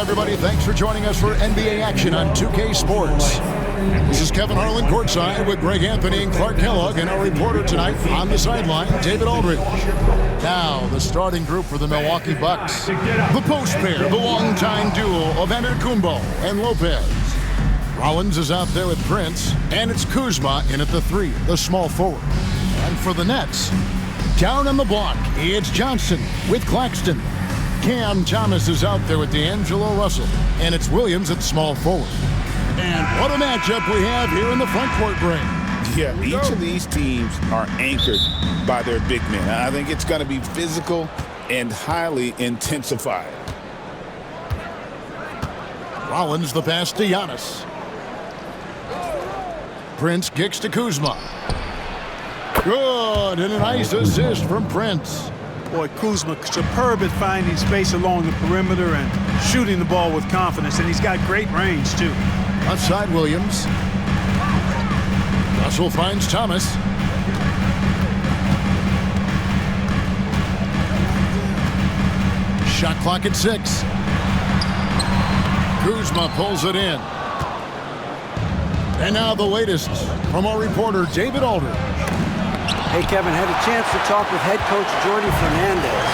everybody. Thanks for joining us for NBA action on 2K Sports. This is Kevin Harlan courtside with Greg Anthony and Clark Kellogg, and our reporter tonight on the sideline, David Aldridge. Now, the starting group for the Milwaukee Bucks. The post pair, the longtime duo of Antetokounmpo and Lopez. Rollins is out there with Prince, and it's Kuzma in at the 3, the small forward. And for the Nets, down on the block, it's Johnson with Claxton. Cam Thomas is out there with D'Angelo Russell, and it's Williams at small forward. And what a matchup we have here in the front court, Greg. Yeah, each of these teams are anchored by their big men. I think it's going to be physical and highly intensified. Rollins the pass to Giannis. Prince kicks to Kuzma. Good, and a nice assist from Prince. Boy, Kuzma superb at finding space along the perimeter and shooting the ball with confidence, and he's got great range, too. Outside Williams. Russell finds Thomas. Shot clock at 6. Kuzma pulls it in. And now the latest from our reporter, David Aldridge. Hey, Kevin, had a chance to talk with head coach Jordi Fernandez.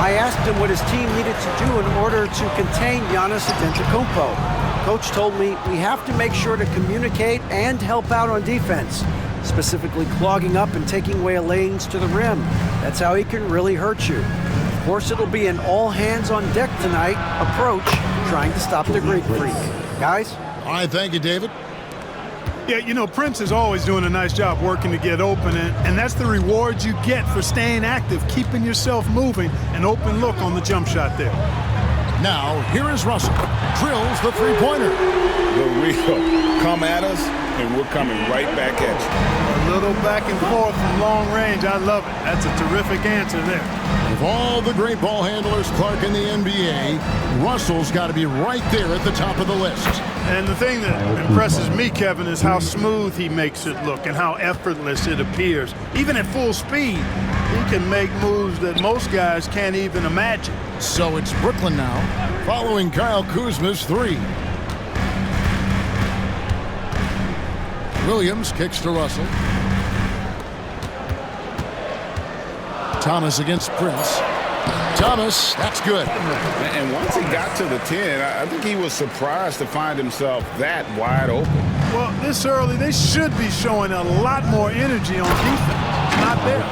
I asked him what his team needed to do in order to contain Giannis Antetokounmpo. Coach told me we have to make sure to communicate and help out on defense, specifically clogging up and taking away lanes to the rim. That's how he can really hurt you. Of course, it'll be an all-hands-on-deck tonight approach, trying to stop the Greek freak. Guys? All right, thank you, David. Yeah, you know, Prince is always doing a nice job working to get open, and that's the reward you get for staying active, keeping yourself moving, an open look on the jump shot there. Now, here is Russell. Drills the three-pointer. The real come at us, and we're coming right back at you. A little back and forth from long range. I love it. That's a terrific answer there. Of all the great ball handlers, Clark, in the NBA, Russell's got to be right there at the top of the list. And the thing that impresses me, Kevin, is how smooth he makes it look and how effortless it appears. Even at full speed, he can make moves that most guys can't even imagine. So it's Brooklyn now, following Kyle Kuzma's 3. Williams kicks to Russell. Thomas against Prince. Thomas, that's good. And once he got to the 10, I think he was surprised to find himself that wide open. Well, this early, they should be showing a lot more energy on defense. Not there.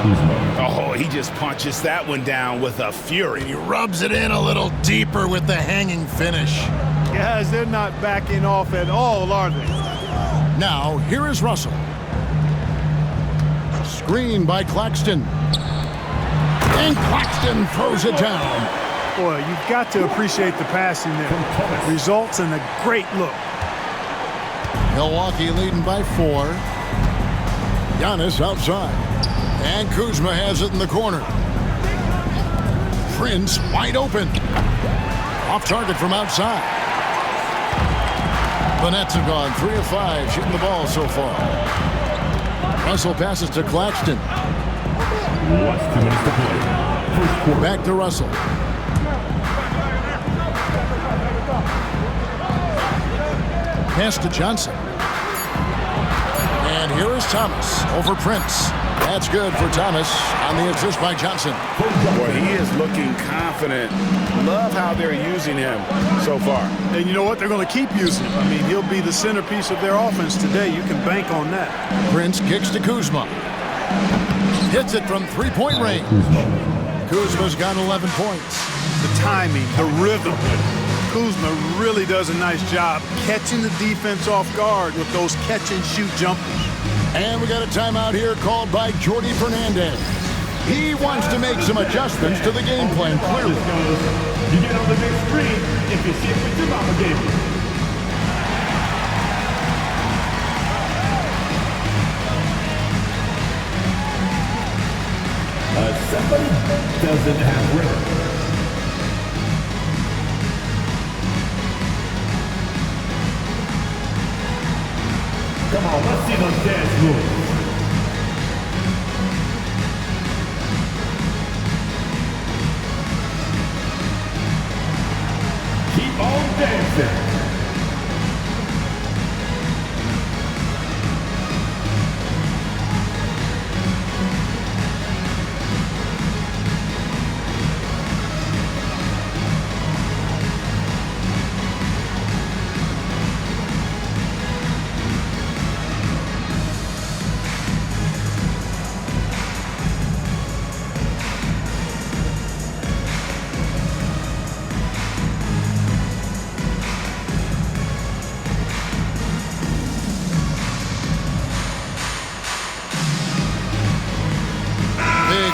Oh, he just punches that one down with a fury. He rubs it in a little deeper with the hanging finish. Guys, they're not backing off at all, are they? Now, here is Russell. Screen by Claxton. And Claxton throws it down. Boy, you've got to appreciate the passing there. Results in a great look. Milwaukee leading by 4. Giannis outside. And Kuzma has it in the corner. Prince wide open. Off target from outside. The Nets have gone 3 of 5 shooting the ball so far. Russell passes to Claxton. Back to Russell. Pass to Johnson. And here is Thomas over Prince. That's good for Thomas on the assist by Johnson. Boy, he is looking confident. Love how they're using him so far. And you know what? They're going to keep using him. I mean, he'll be the centerpiece of their offense today. You can bank on that. Prince kicks to Kuzma. Hits it from three-point range. Kuzma's got 11 points. The timing, the rhythm. Kuzma really does a nice job catching the defense off guard with those catch-and-shoot jumpers. And we got a timeout here called by Jordi Fernandez. He wants to make some adjustments to the game plan, clearly. You get on the big screen if you see what your mama gave you. Somebody doesn't have rhythm. Come on, let's see those dance moves. Keep on dancing.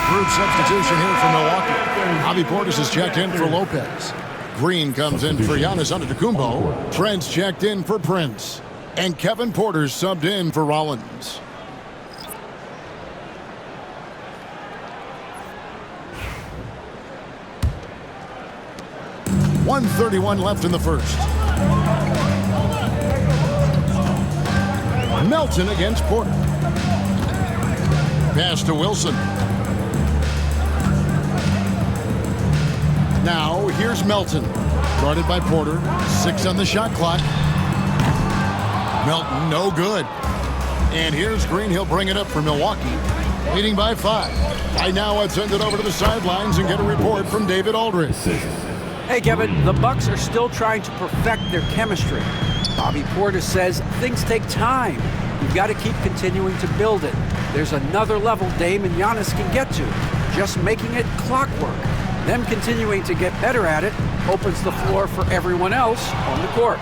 Group substitution here for Milwaukee. Bobby Portis is checked in for Lopez. Green comes in for Giannis Antetokounmpo. Trent's checked in for Prince. And Kevin Porter's subbed in for Rollins. .131 left in the first. Melton against Porter. Pass to Wilson. Now, here's Melton. Guarded by Porter. 6 on the shot clock. Melton, no good. And here's Green. He'll bring it up for Milwaukee. Leading by 5. Right now, let's send it over to the sidelines and get a report from David Aldridge. Hey, Kevin, the Bucks are still trying to perfect their chemistry. Bobby Portis says things take time. You've got to keep continuing to build it. There's another level Dame and Giannis can get to. Just making it clockwork. Them continuing to get better at it opens the floor for everyone else on the court.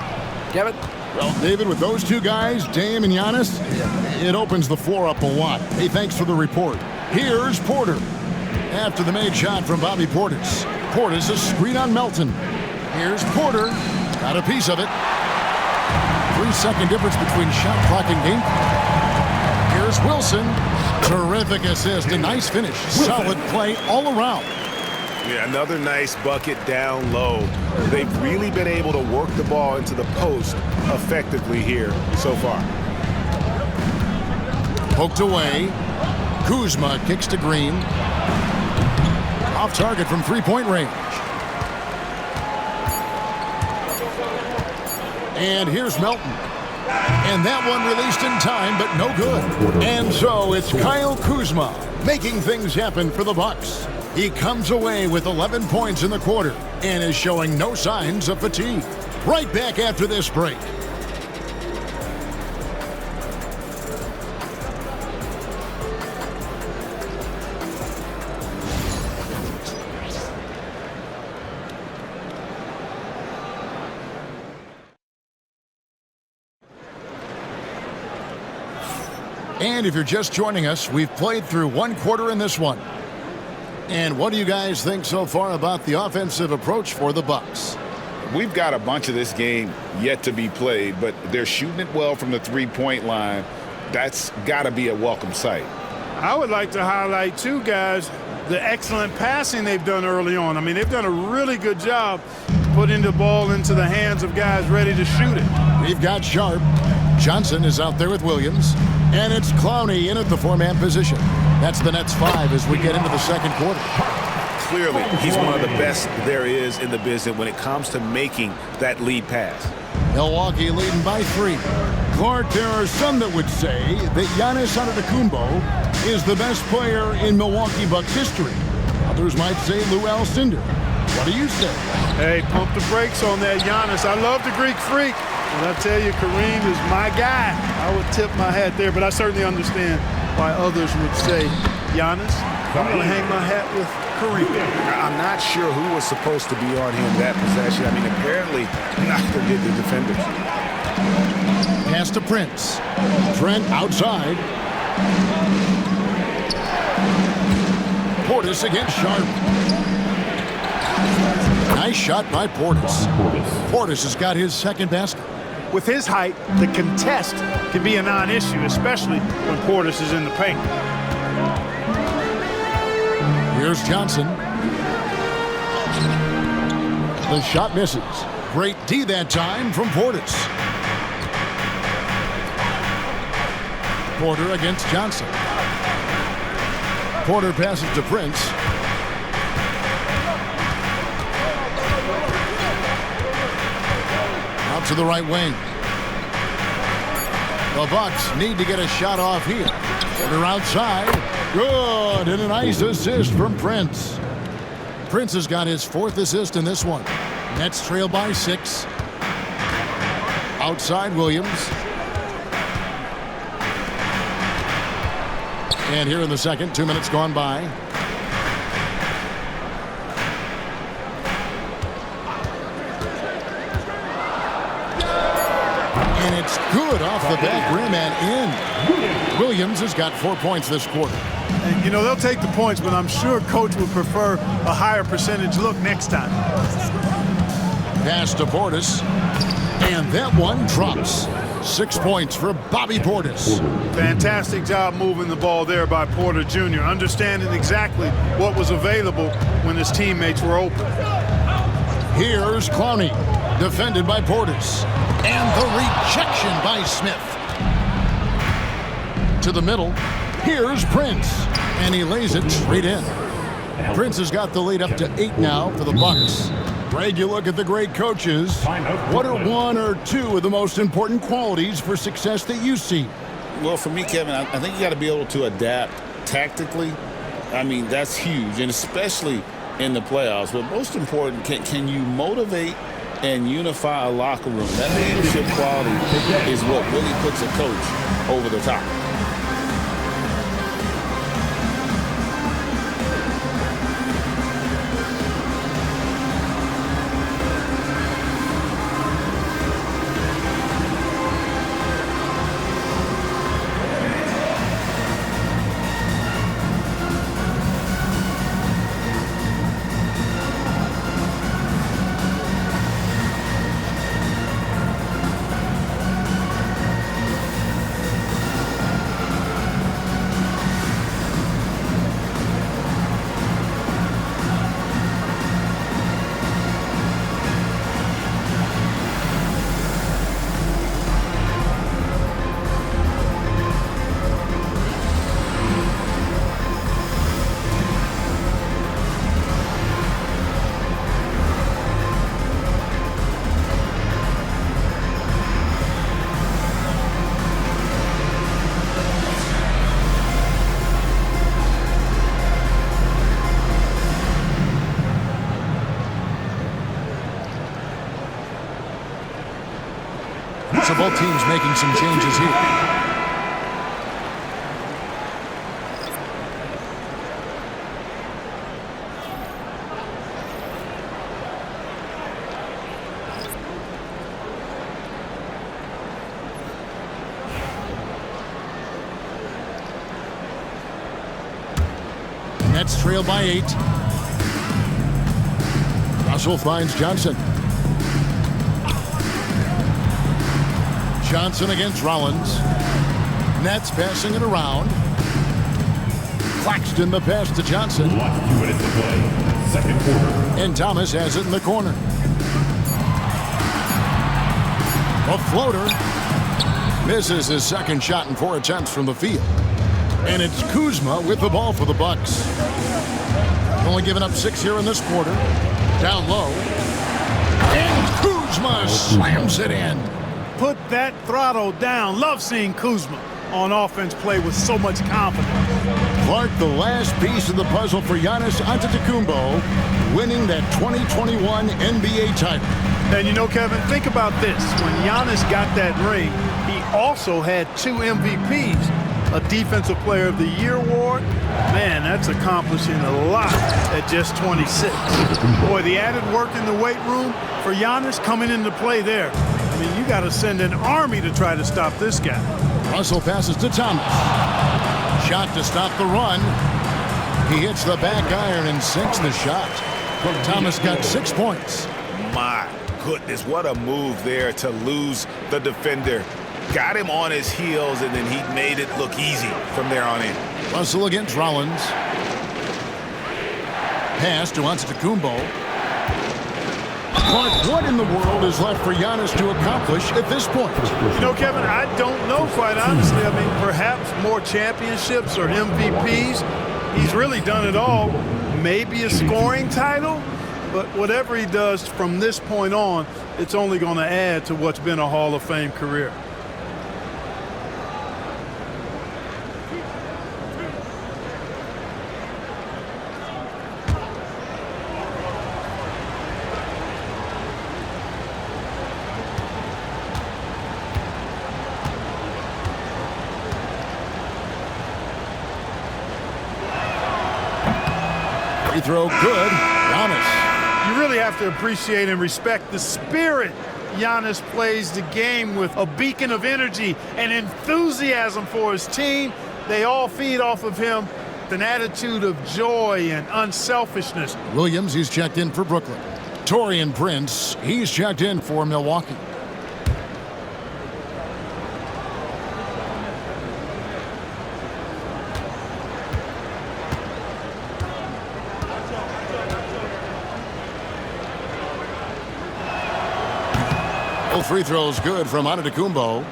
Kevin? Well, David, with those two guys, Dame and Giannis, it opens the floor up a lot. Hey, thanks for the report. Here's Porter. After the made shot from Bobby Portis. Portis, a screen on Melton. Here's Porter. Got a piece of it. 3-second difference between shot clock and game clock. Here's Wilson. Terrific assist. A nice finish. Solid play all around. Yeah, another nice bucket down low. They've really been able to work the ball into the post effectively here so far. Poked away. Kuzma kicks to Green. Off target from three-point range. And here's Melton. And that one released in time, but no good. And so it's Kyle Kuzma making things happen for the Bucks. He comes away with 11 points in the quarter and is showing no signs of fatigue. Right back after this break. And if you're just joining us, we've played through one quarter in this one. And what do you guys think so far about the offensive approach for the Bucks? We've got a bunch of this game yet to be played, but they're shooting it well from the three-point line. That's got to be a welcome sight. I would like to highlight, too, guys, the excellent passing they've done early on. I mean, they've done a really good job putting the ball into the hands of guys ready to shoot it. We've got Sharp. Johnson is out there with Williams. And it's Clowney in at the four-man position. That's the Nets 5 as we get into the second quarter. Clearly, he's one of the best there is in the business when it comes to making that lead pass. Milwaukee leading by 3. Clark, there are some that would say that Giannis Antetokounmpo is the best player in Milwaukee Bucks history. Others might say Lou Alcindor. What do you say? Hey, pump the brakes on that Giannis. I love the Greek Freak. And I tell you, Kareem is my guy. I would tip my hat there, but I certainly understand why others would say, Giannis, I'm going to hang my hat with Kareem. I'm not sure who was supposed to be on him that possession. I mean, apparently neither did the defenders. Pass to Prince. Trent outside. Portis against Sharp. Nice shot by Portis. Portis has got his second basket. With his height, the contest can be a non-issue, especially when Portis is in the paint. Here's Johnson. The shot misses. Great D that time from Portis. Porter against Johnson. Porter passes to Prince. to the right wing. The Bucks need to get a shot off here. Porter outside. Good. And a nice assist from Prince. Prince has got his 4th assist in this one. Nets trail by 6. Outside Williams. And here in the second, 2 minutes gone by. And it's good off the back rim and in. Williams has got 4 points this quarter. And, you know, they'll take the points, but I'm sure coach would prefer a higher percentage look next time. Pass to Portis. And that one drops. 6 points for Bobby Portis. Fantastic job moving the ball there by Porter Jr., understanding exactly what was available when his teammates were open. Here's Clowney, defended by Portis. And the rejection by Smith. To the middle. Here's Prince. And he lays it straight in. Prince has got the lead up to 8 now for the Bucks. Greg, you look at the great coaches. What are 1 or 2 of the most important qualities for success that you see? Well, for me, Kevin, I think you got to be able to adapt tactically. I mean, that's huge, and especially in the playoffs. But most important, can you motivate and unify a locker room? That leadership quality is what really puts a coach over the top. So both teams making some changes here. Nets trail by 8. Russell finds Johnson. Johnson against Rollins. Nets passing it around. Claxton the pass to Johnson. 2 minutes to play. Second quarter. And Thomas has it in the corner. A floater. Misses his second shot in 4 attempts from the field. And it's Kuzma with the ball for the Bucks. Only giving up 6 here in this quarter. Down low. And Kuzma slams it in. Put that throttle down. Love seeing Kuzma on offense play with so much confidence. Clark, the last piece of the puzzle for Giannis Antetokounmpo, winning that 2021 NBA title. And you know, Kevin, think about this. When Giannis got that ring, he also had 2 MVPs, a Defensive Player of the Year award. Man, that's accomplishing a lot at just 26. Boy, the added work in the weight room for Giannis coming into play there. I mean, you got to send an army to try to stop this guy. Russell passes to Thomas. Shot to stop the run. He hits the back iron and sinks the shot. Thomas got 6 points. My goodness, what a move there to lose the defender. Got him on his heels, and then he made it look easy from there on in. Russell against Rollins. Pass to Antetokounmpo. Clark, what in the world is left for Giannis to accomplish at this point? You know, Kevin, I don't know, quite honestly. I mean, perhaps more championships or MVPs. He's really done it all. Maybe a scoring title. but whatever he does from this point on, it's only going to add to what's been a Hall of Fame career. Free throw good. Giannis. You really have to appreciate and respect the spirit Giannis plays the game with, a beacon of energy and enthusiasm for his team. They all feed off of him with an attitude of joy and unselfishness. Williams, he's checked in for Brooklyn. Taurean Prince, he's checked in for Milwaukee. Both free throws good from Antetokounmpo.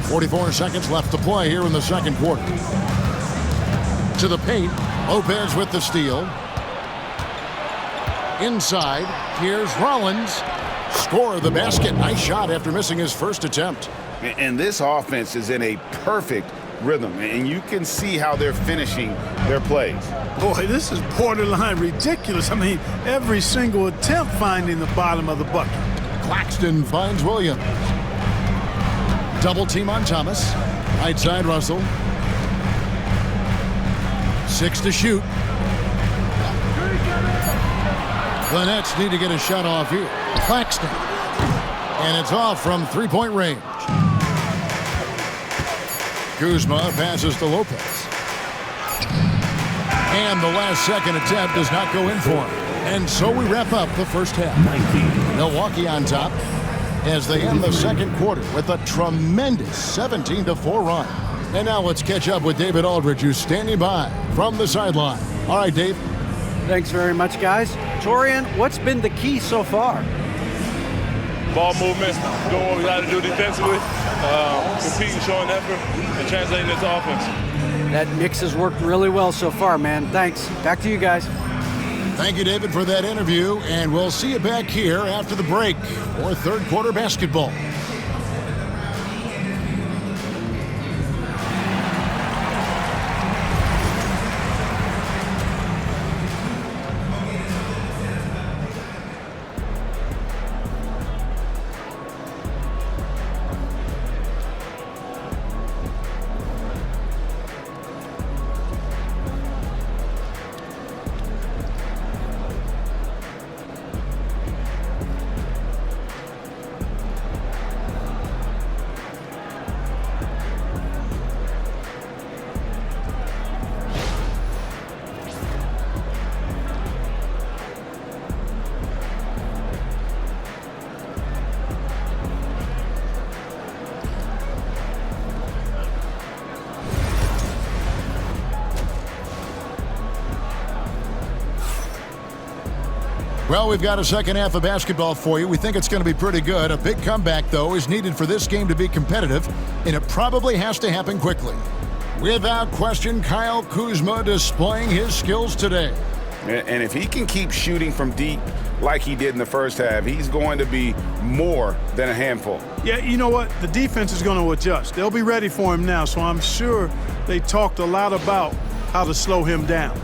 44 seconds left to play here in the second quarter. To the paint. Lopez with the steal. Inside. Here's Rollins. Score of the basket. Nice shot after missing his first attempt. And this offense is in a perfect rhythm, and you can see how they're finishing their plays. Boy, this is borderline ridiculous. I mean, every single attempt finding the bottom of the bucket. Claxton finds Williams. Double team on Thomas. Right side Russell. 6 to shoot. The Nets need to get a shot off here. Claxton. And it's off from three-point range. Kuzma passes to Lopez. And the last second attempt does not go in for him. And so we wrap up the first half. Milwaukee on top as they end the second quarter with a tremendous 17-4 run. And now let's catch up with David Aldridge, who's standing by from the sideline. All right, Dave. Thanks very much, guys. Taurean, what's been the key so far? Ball movement, doing what we got to do defensively, competing, showing effort, and translating into offense. That mix has worked really well so far, man. Thanks. Back to you guys. Thank you, David, for that interview, and we'll see you back here after the break for third quarter basketball. Well, we've got a second half of basketball for you. We think it's going to be pretty good. A big comeback, though, is needed for this game to be competitive, and it probably has to happen quickly. Without question, Kyle Kuzma displaying his skills today. And if he can keep shooting from deep like he did in the first half, he's going to be more than a handful. Yeah, you know what? The defense is going to adjust. They'll be ready for him now, so I'm sure they talked a lot about how to slow him down.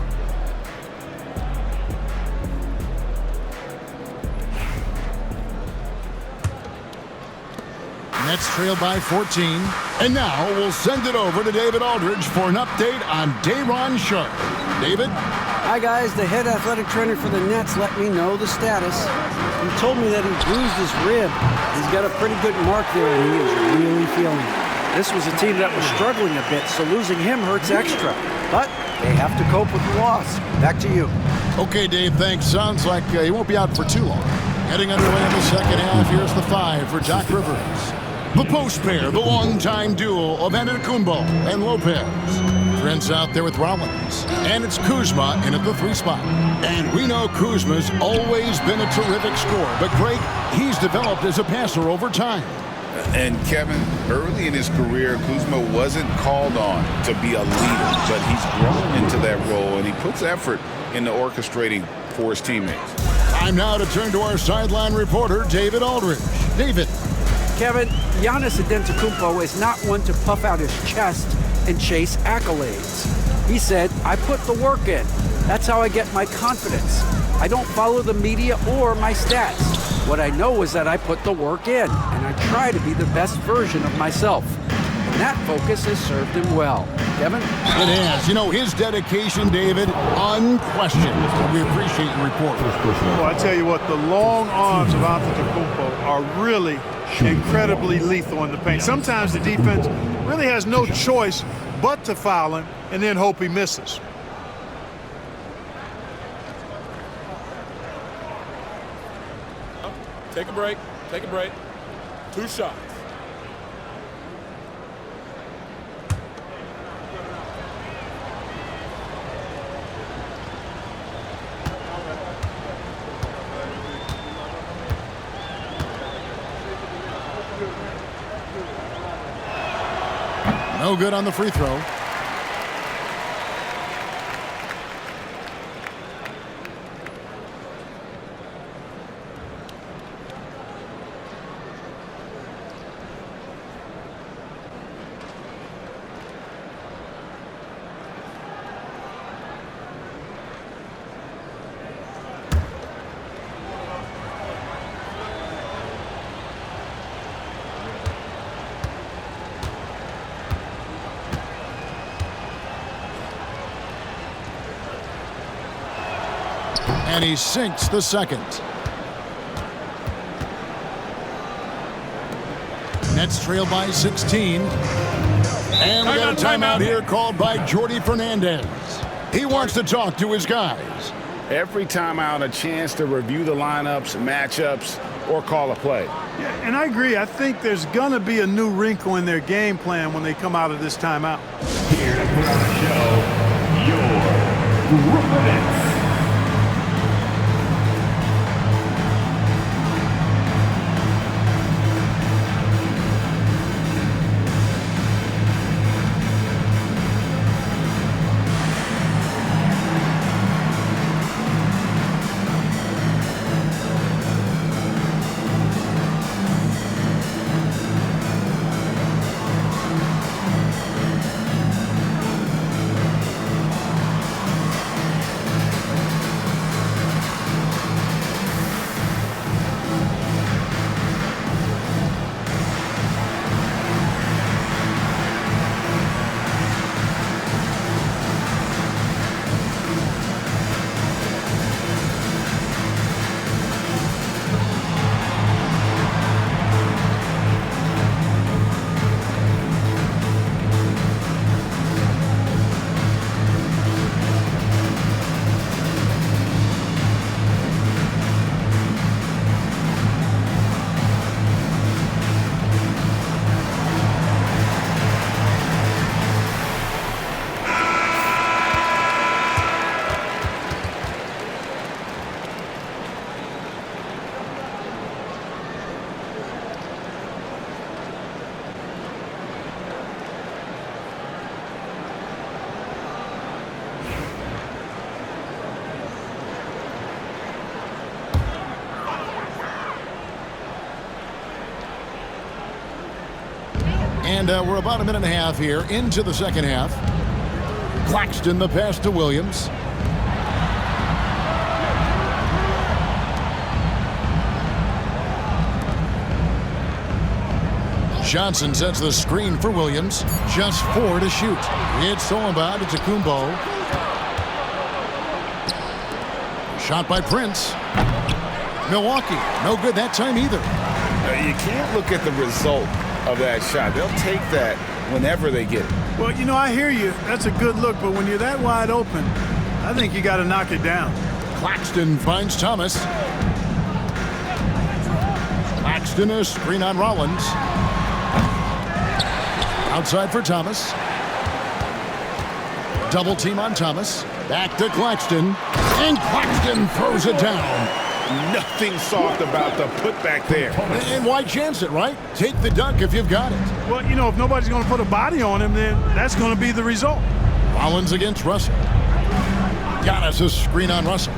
Nets trail by 14. And now we'll send it over to David Aldridge for an update on Day'Ron Sharpe. David? Hi, guys. The head athletic trainer for the Nets let me know the status. He told me that he bruised his rib. He's got a pretty good mark there, and he is really feeling it. This was a team that was struggling a bit, so losing him hurts extra. But they have to cope with the loss. Back to you. Okay, Dave, thanks. Sounds like he won't be out for too long. Heading underway in the second half, here's the 5 for Doc Rivers. The post pair, the longtime duo of Antetokounmpo and Lopez. Prince out there with Rollins. And it's Kuzma in at the 3 spot. And we know Kuzma's always been a terrific scorer. But, Greg, he's developed as a passer over time. And, Kevin, early in his career, Kuzma wasn't called on to be a leader, but he's grown into that role, and he puts effort into orchestrating for his teammates. Time now to turn to our sideline reporter, David Aldridge. David. Kevin, Giannis Antetokounmpo is not one to puff out his chest and chase accolades. He said, I put the work in. That's how I get my confidence. I don't follow the media or my stats. What I know is that I put the work in, and I try to be the best version of myself. And that focus has served him well. Kevin? It has. You know, his dedication, David, unquestioned. We appreciate your report. Well, I tell you what, the long arms of Antetokounmpo are really incredibly lethal in the paint. Sometimes the defense really has no choice but to foul him and then hope he misses. Take a break. Take a break. 2 shots. No good on the free throw. And he sinks the second. Nets trail by 16. And we got a timeout here called by Jordy Fernandez. He wants to talk to his guys. Every timeout, a chance to review the lineups, matchups, or call a play. Yeah, and I agree. I think there's going to be a new wrinkle in their game plan when they come out of this timeout. Here to put on the show, your Brooklyn Nets. And we're about a minute and a half here into the second half. Claxton the pass to Williams. Johnson sets the screen for Williams. Just 4 to shoot. It's stolen by Antetokounmpo. Shot by Prince. Milwaukee, no good that time either. You can't look at the result of that shot. They'll take that whenever they get it. Well, you know, I hear you. That's a good look, but when you're that wide open, I think you got to knock it down. Claxton finds Thomas. Claxton, a screen on Rollins. Outside for Thomas. Double team on Thomas. Back to Claxton. And Claxton throws it down. Nothing soft about the putback there. And why chance it, right? Take the dunk if you've got it. Well, you know, if nobody's going to put a body on him, then that's going to be the result. Rollins against Russell. Giannis a screen on Russell.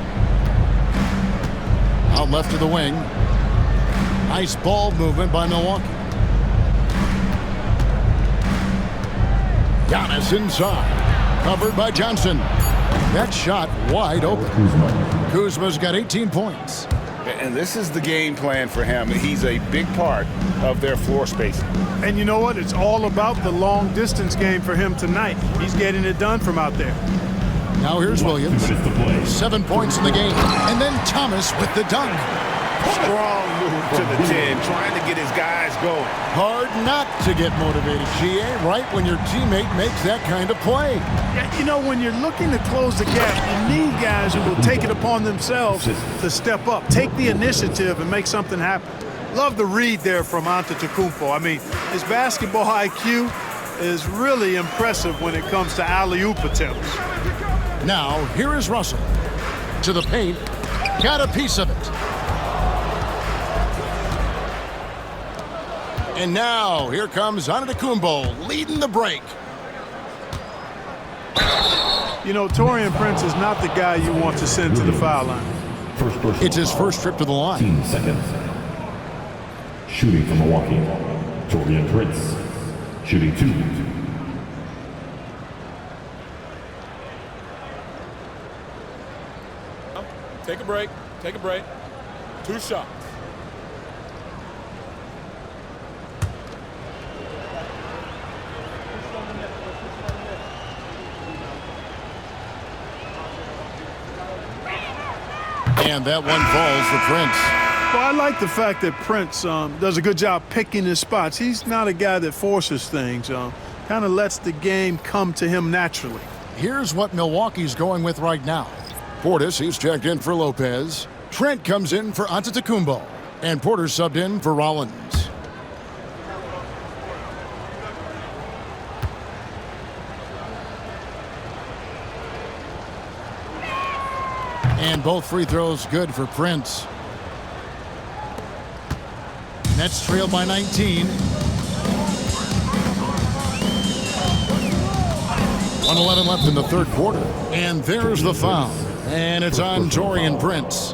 Out left to the wing. Nice ball movement by Milwaukee. Giannis inside. Covered by Johnson. That shot wide open. Kuzma's got 18 points. And this is the game plan for him. He's a big part of their floor spacing. And you know what? It's all about the long distance game for him tonight. He's getting it done from out there. Now here's Williams. 7 points in the game. And then Thomas with the dunk. Strong move to the 10, trying to get his guys going. Hard not to get motivated, GA, right when your teammate makes that kind of play. Yeah, you know, when you're looking to close the gap, you need guys who will take it upon themselves to step up, take the initiative, and make something happen. Love the read there from Antetokounmpo. I mean, his basketball IQ is really impressive when it comes to alley-oop attempts. Now, here is Russell. To the paint. Got a piece of it. And now, here comes Antetokounmpo leading the break. You know, Taurean Prince is not the guy you want to send to the foul line. It's his first trip to the line. 15 seconds. Shooting from Milwaukee, Taurean Prince. Shooting 2. Take a break. Take a break. 2 shots. And that one falls for Prince. Well, I like the fact that Prince does a good job picking his spots. He's not a guy that forces things. Kind of lets the game come to him naturally. Here's what Milwaukee's going with right now. Portis, he's checked in for Lopez. Trent comes in for Antetokounmpo. And Porter subbed in for Rollins. And both free throws good for Prince. Nets trailed by 19. 1:11 left in the third quarter. And there's the foul. And it's on Taurean Prince.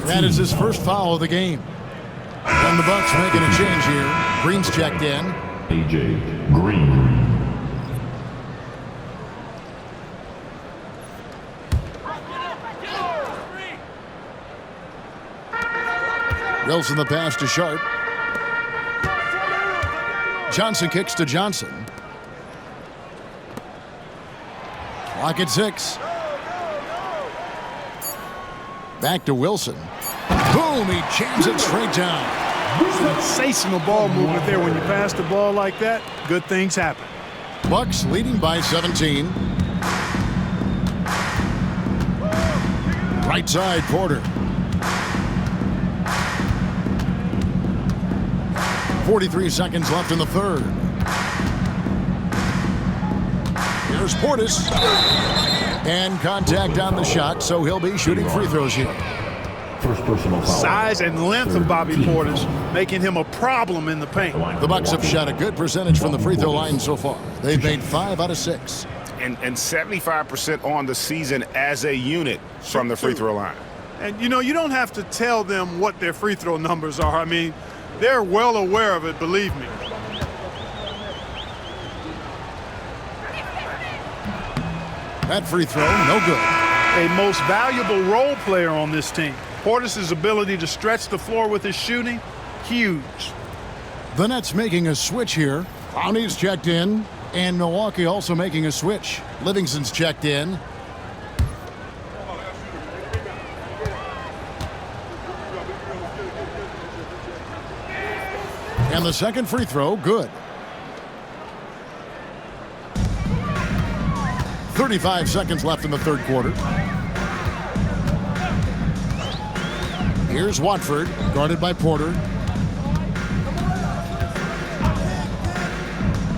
That is his first foul of the game. And the Bucks making a change here. Green's checked in. AJ Green. Wilson the pass to Sharp. Johnson kicks to Johnson. Clock at 6. Back to Wilson. Boom, he jams it straight down. Sensational ball movement there. When you pass the ball like that, good things happen. Bucks leading by 17. Right side, Porter. 43 seconds left in the third. Here's Portis. And contact on the shot, so he'll be shooting free throws here. First personal foul. Size and length of Bobby Portis making him a problem in the paint. The Bucks have shot a good percentage from the free throw line so far. They've made 5 out of 6. And 75% on the season as a unit from the free throw line. And, you know, you don't have to tell them what their free throw numbers are. I mean, they're well aware of it, believe me. That free throw, no good. A most valuable role player on this team. Portis' ability to stretch the floor with his shooting, huge. The Nets making a switch here. Clowney's checked in, and Milwaukee also making a switch. Livingston's checked in. And the second free throw, good. 35 seconds left in the third quarter. Here's Watford, guarded by Porter.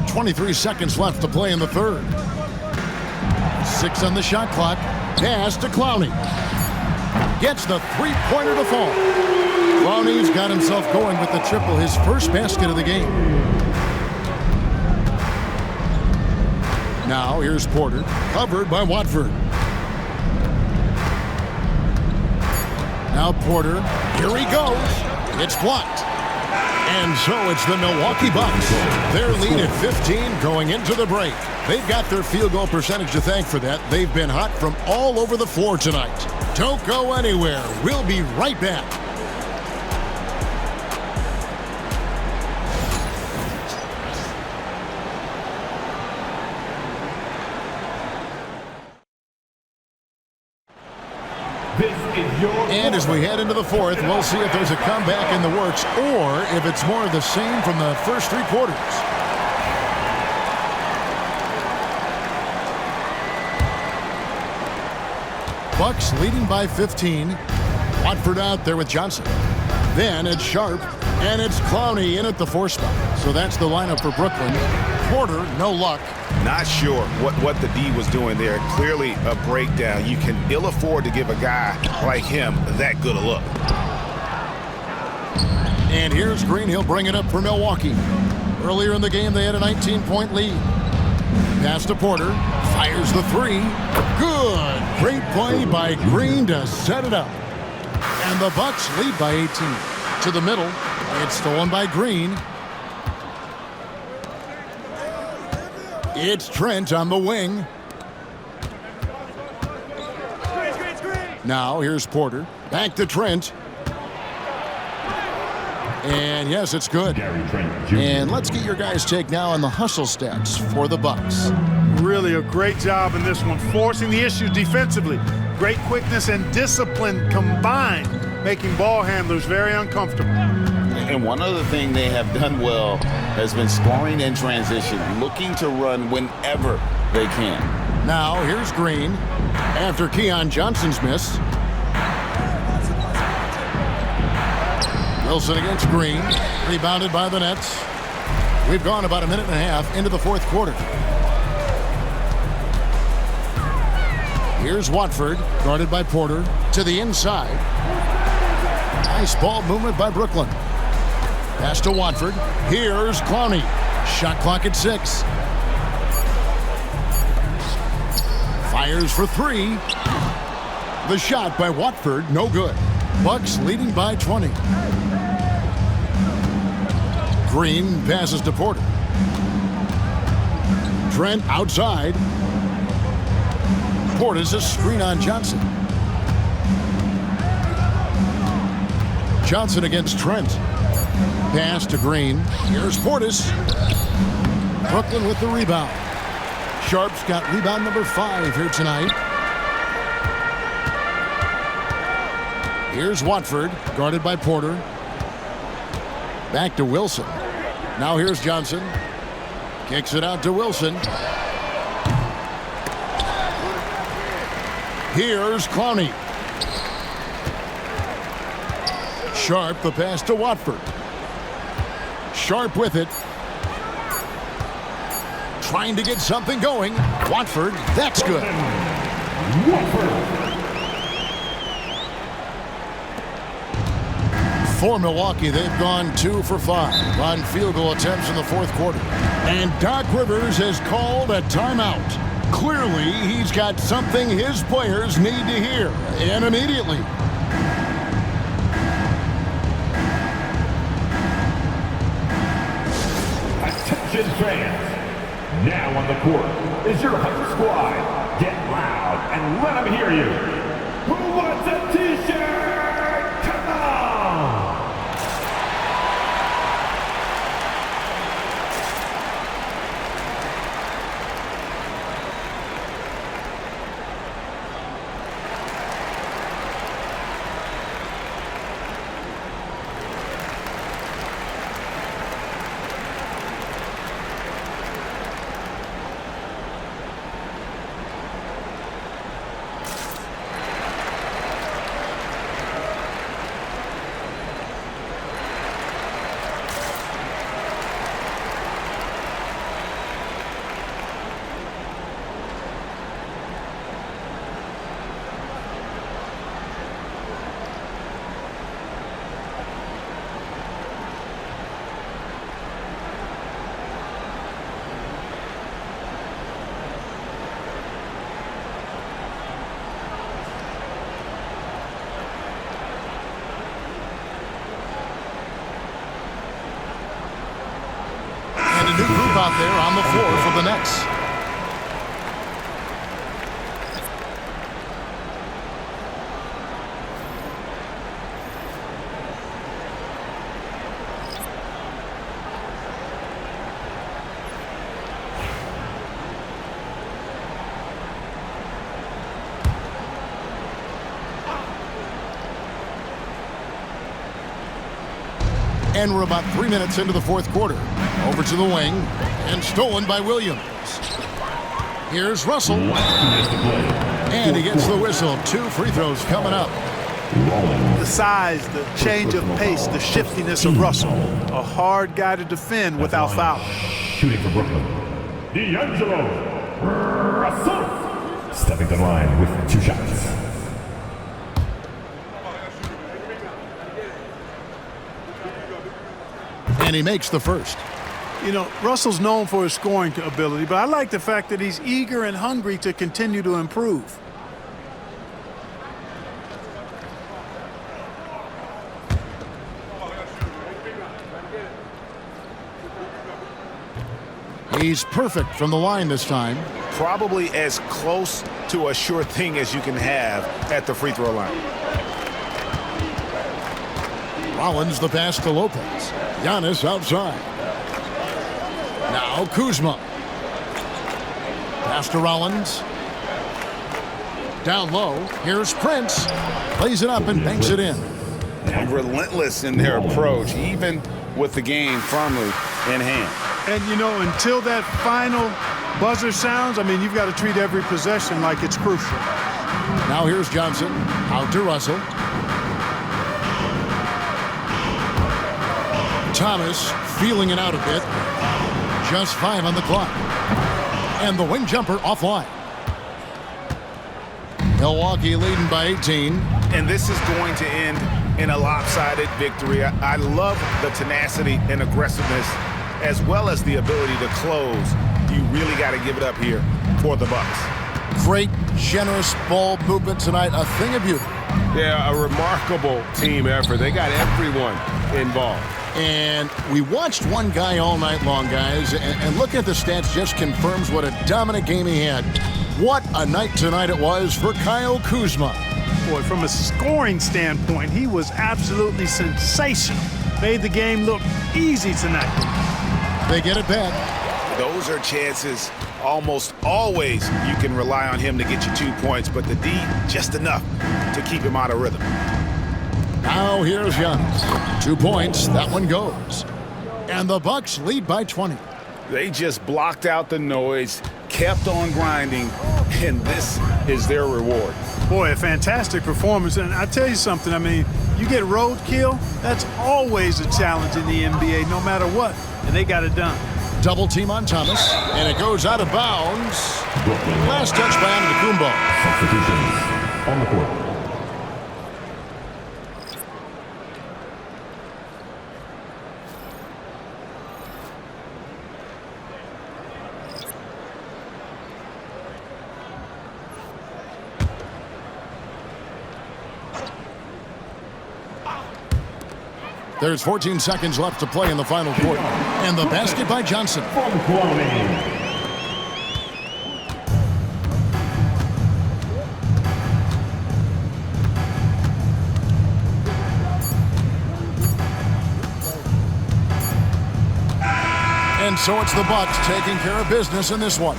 23 seconds left to play in the third. 6 on the shot clock. Pass to Clowney. Gets the three-pointer to fall. Clowney's got himself going with the triple, his first basket of the game. Now here's Porter, covered by Watford. Now Porter. Here he goes. It's blocked. And so it's the Milwaukee Bucks. Their lead at 15 going into the break. They've got their field goal percentage to thank for that. They've been hot from all over the floor tonight. Don't go anywhere. We'll be right back. And as we head into the fourth, we'll see if there's a comeback in the works or if it's more of the same from the first three quarters. Bucks leading by 15. Watford out there with Johnson. Then it's Sharp, and it's Clowney in at the 4 spot. So that's the lineup for Brooklyn. Porter, no luck. Not sure what the D was doing there. Clearly a breakdown. You can ill afford to give a guy like him that good a look. And here's Green. He'll bring it up for Milwaukee. Earlier in the game, they had a 19-point lead. Pass to Porter. Fires the 3. Good. Great play by Green to set it up. And the Bucks lead by 18. To the middle. It's stolen by Green. It's Trent on the wing. Now here's Porter. Back to Trent. And yes, it's good. And let's get your guys' take now on the hustle stats for the Bucks. Really a great job in this one, forcing the issues defensively. Great quickness and discipline combined, making ball handlers very uncomfortable. And one other thing they have done well has been scoring in transition, looking to run whenever they can. Now here's Green after Keon Johnson's miss. Wilson against Green, rebounded by the Nets. We've gone about a minute and a half into the fourth quarter. Here's Watford, guarded by Porter, to the inside. Nice ball movement by Brooklyn. Pass to Watford. Here's Clowney. Shot clock at 6. Fires for 3. The shot by Watford, no good. Bucks leading by 20. Green passes to Porter. Trent outside. Porter's a screen on Johnson. Johnson against Trent. Pass to Green. Here's Portis. Brooklyn with the rebound. Sharp's got rebound number 5 here tonight. Here's Watford, guarded by Porter. Back to Wilson. Now here's Johnson. Kicks it out to Wilson. Here's Clowney. Sharp, the pass to Watford. Sharp with it. Trying to get something going. Watford, that's good. Watford. For Milwaukee, they've gone 2 for 5 on field goal attempts in the fourth quarter. And Doc Rivers has called a timeout. Clearly, he's got something his players need to hear, and immediately. Attention fans, now on the court is your Hunt Squad. Get loud and let them hear you. Who wants a t-shirt? Come on! new group out there on the floor for the Nets. And we're about 3 minutes into the fourth quarter. Over to the wing, and stolen by Williams. Here's Russell. And he gets the whistle. 2 free throws coming up. The size, the change of pace, the shiftiness of Russell. A hard guy to defend without foul. Shooting for Brooklyn, D'Angelo Russell. Stepping to the line with 2 shots. And he makes the first. You know, Russell's known for his scoring ability, but I like the fact that he's eager and hungry to continue to improve. He's perfect from the line this time. Probably as close to a sure thing as you can have at the free throw line. Rollins the pass to Lopez. Giannis outside. Now Kuzma. Pass to Rollins. Down low. Here's Prince. Plays it up and banks it in. And relentless in their approach, even with the game firmly in hand. And, you know, until that final buzzer sounds, I mean, you've got to treat every possession like it's crucial. Now here's Johnson. Out to Russell. Thomas feeling it out a bit. Just 5 on the clock. And the wing jumper offline. Milwaukee leading by 18. And this is going to end in a lopsided victory. I love the tenacity and aggressiveness as well as the ability to close. You really got to give it up here for the Bucks. Great, generous ball movement tonight. A thing of beauty. Yeah, a remarkable team effort. They got everyone involved. And we watched one guy all night long, guys, and look at the stats just confirms what a dominant game he had. What a night tonight it was for Kyle Kuzma. Boy, from a scoring standpoint, he was absolutely sensational. Made the game look easy tonight. They get it back. Those are chances almost always you can rely on him to get you 2 points, but the D, just enough to keep him out of rhythm. Now here's Giannis. 2 points. That one goes. And the Bucks lead by 20. They just blocked out the noise, kept on grinding, and this is their reward. Boy, a fantastic performance. And I tell you something, I mean, you get roadkill, that's always a challenge in the NBA, no matter what. And they got it done. Double team on Thomas, and it goes out of bounds. Last touch by Antetokounmpo. Substitutions on the court. There's 14 seconds left to play in the final quarter. And the basket by Johnson. And so it's the Bucks taking care of business in this one.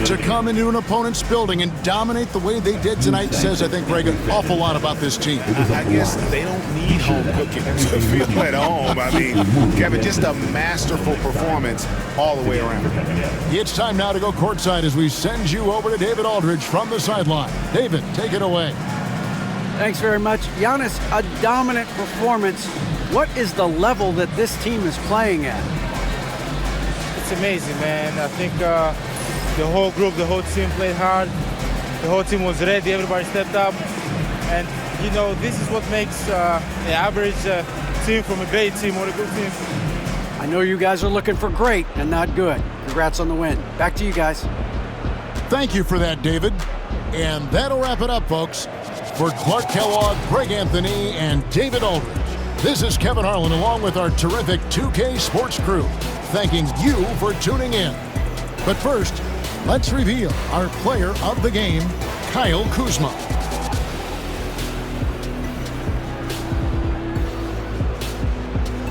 To come into an opponent's building and dominate the way they did tonight says, I think, Greg, an awful lot about this team. I guess they don't need home cooking to feel at home. I mean, Kevin, just a masterful performance all the way around. It's time now to go courtside as we send you over to David Aldridge from the sideline. David, take it away. Thanks very much. Giannis, a dominant performance. What is the level that this team is playing at? It's amazing, man. I think the whole group, the whole team played hard. The whole team was ready. Everybody stepped up. And, you know, this is what makes an average team from a bad team or a good team. I know you guys are looking for great and not good. Congrats on the win. Back to you guys. Thank you for that, David. And that'll wrap it up, folks. For Clark Kellogg, Greg Anthony, and David Aldridge, This is Kevin Harlan along with our terrific 2K Sports crew, thanking you for tuning in. But first, let's reveal our player of the game, Kyle Kuzma.